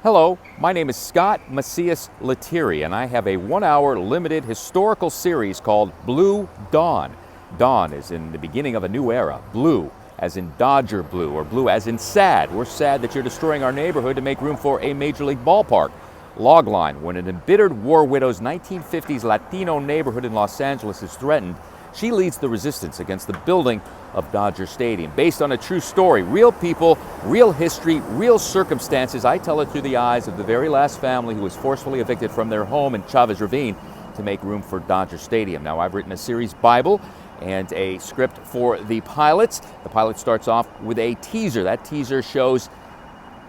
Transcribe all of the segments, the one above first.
Hello, my name is Scott Macias Lettieri, and I have a 1-hour limited historical series called Blue Dawn. Dawn is in the beginning of a new era. Blue as in Dodger blue, or blue as in sad. We're sad that you're destroying our neighborhood to make room for a major league ballpark. Logline: when an embittered war widow's 1950s Latino neighborhood in Los Angeles is threatened, she leads the resistance against the building of Dodger Stadium. Based on a true story, real people, real history, real circumstances. I tell it through the eyes of the very last family who was forcefully evicted from their home in Chavez Ravine to make room for Dodger Stadium. Now, I've written a series Bible and a script for the pilot. The pilot starts off with a teaser. That teaser shows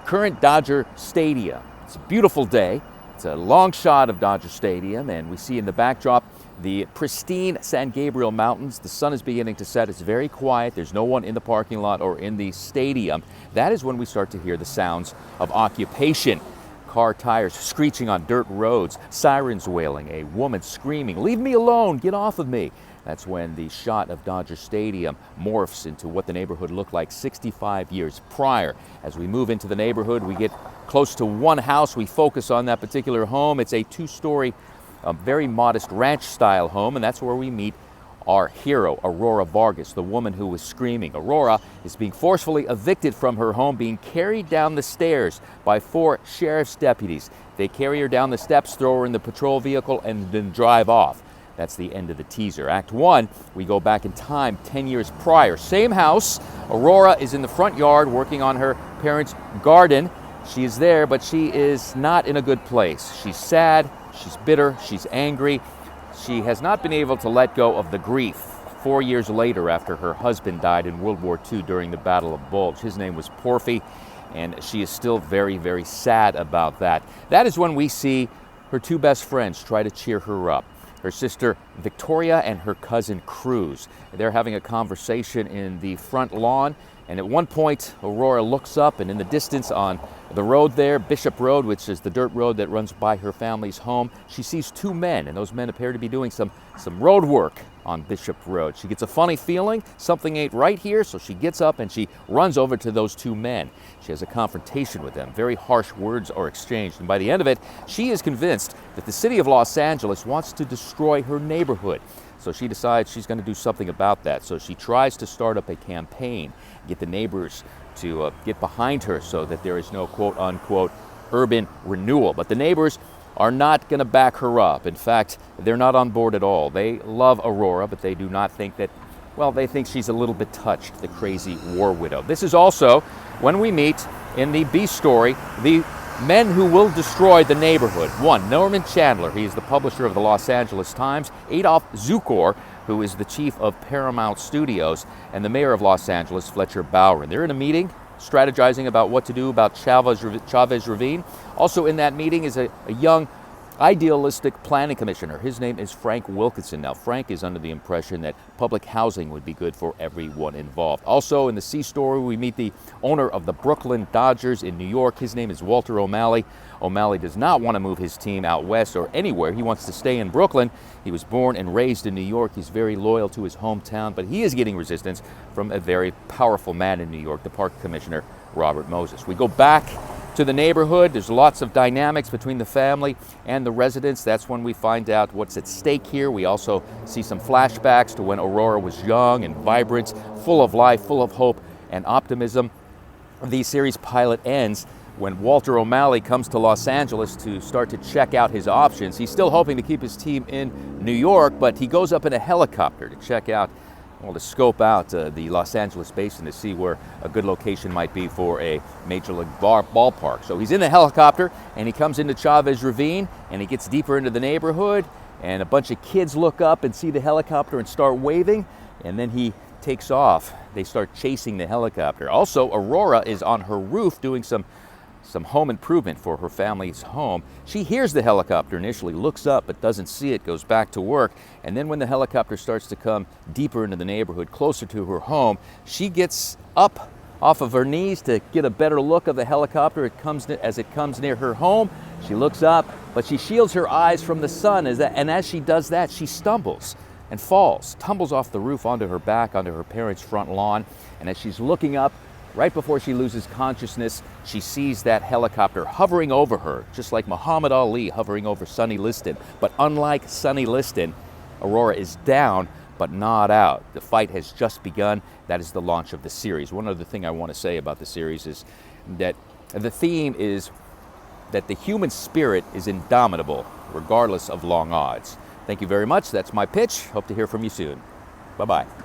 current Dodger Stadium. It's a beautiful day. It's a long shot of Dodger Stadium, and we see in the backdrop the pristine San Gabriel Mountains. The sun is beginning to set. It's very quiet. There's no one in the parking lot or in the stadium. That is when we start to hear the sounds of occupation. Car tires screeching on dirt roads, sirens wailing, a woman screaming, "Leave me alone, get off of me." That's when the shot of Dodger Stadium morphs into what the neighborhood looked like 65 years prior. As we move into the neighborhood, we get close to one house. We focus on that particular home. It's a two-story, very modest ranch-style home, and that's where we meet our hero, Aurora Vargas, the woman who was screaming. Aurora is being forcefully evicted from her home, being carried down the stairs by 4 sheriff's deputies. They carry her down the steps, throw her in the patrol vehicle, and then drive off. That's the end of the teaser. Act 1, we go back in time 10 years prior. Same house. Aurora is in the front yard working on her parents' garden. She is there, but she is not in a good place. She's sad, she's bitter, she's angry. She has not been able to let go of the grief 4 years later after her husband died in World War II during the Battle of Bulge. His name was Porfy, and she is still very, very sad about that. That is when we see her 2 best friends try to cheer her up. Her sister Victoria and her cousin Cruz. They're having a conversation in the front lawn, and at one point Aurora looks up, and in the distance on the road there, Bishop Road, which is the dirt road that runs by her family's home, she sees 2 men, and those men appear to be doing some road work on Bishop Road. She gets a funny feeling, something ain't right here, so she gets up and she runs over to those 2 men. She has a confrontation with them. Very harsh words are exchanged, and by the end of it, she is convinced that the city of Los Angeles wants to destroy her neighborhood. So she decides she's going to do something about that. So she tries to start up a campaign, get the neighbors to get behind her so that there is no quote-unquote urban renewal. But the neighbors are not going to back her up. In fact, they're not on board at all. They love Aurora, but they do not think that, well, they think she's a little bit touched, the crazy war widow. This is also when we meet in the B story the men who will destroy the neighborhood. 1, Norman Chandler. He is the publisher of the Los Angeles Times. Adolf Zukor, who is the chief of Paramount Studios, and the mayor of Los Angeles, Fletcher Bowron. They're in a meeting strategizing about what to do about Chavez Ravine. Also in that meeting is a young idealistic planning commissioner. His name is Frank Wilkinson. Now, Frank is under the impression that public housing would be good for everyone involved. Also in the C story, we meet the owner of the Brooklyn Dodgers in New York. His name is Walter O'Malley. O'Malley does not want to move his team out west or anywhere. He wants to stay in Brooklyn. He was born and raised in New York. He's very loyal to his hometown, but he is getting resistance from a very powerful man in New York, the park commissioner, Robert Moses. We go back to the neighborhood. There's lots of dynamics between the family and the residents. That's when we find out what's at stake here. We also see some flashbacks to when Aurora was young and vibrant, full of life, full of hope and optimism. The series pilot ends when Walter O'Malley comes to Los Angeles to start to check out his options. He's still hoping to keep his team in New York, but he goes up in a helicopter to check out, to scope out the Los Angeles basin to see where a good location might be for a major league ballpark. So he's in the helicopter, and he comes into Chavez Ravine, and he gets deeper into the neighborhood, and a bunch of kids look up and see the helicopter and start waving, and then he takes off. They start chasing the helicopter. Also, Aurora is on her roof doing some home improvement for her family's home. She hears the helicopter initially, looks up but doesn't see it, goes back to work, and then when the helicopter starts to come deeper into the neighborhood, closer to her home, she gets up off of her knees to get a better look of the helicopter. As it comes near her home, she looks up, but she shields her eyes from the sun, and as she does that, she stumbles and falls, tumbles off the roof onto her back, onto her parents' front lawn, and as she's looking up, Right before she loses consciousness, she sees that helicopter hovering over her, just like Muhammad Ali hovering over Sonny Liston. But unlike Sonny Liston, Aurora is down but not out. The fight has just begun. That is the launch of the series. One other thing I want to say about the series is that the theme is that the human spirit is indomitable, regardless of long odds. Thank you very much. That's my pitch. Hope to hear from you soon. Bye-bye.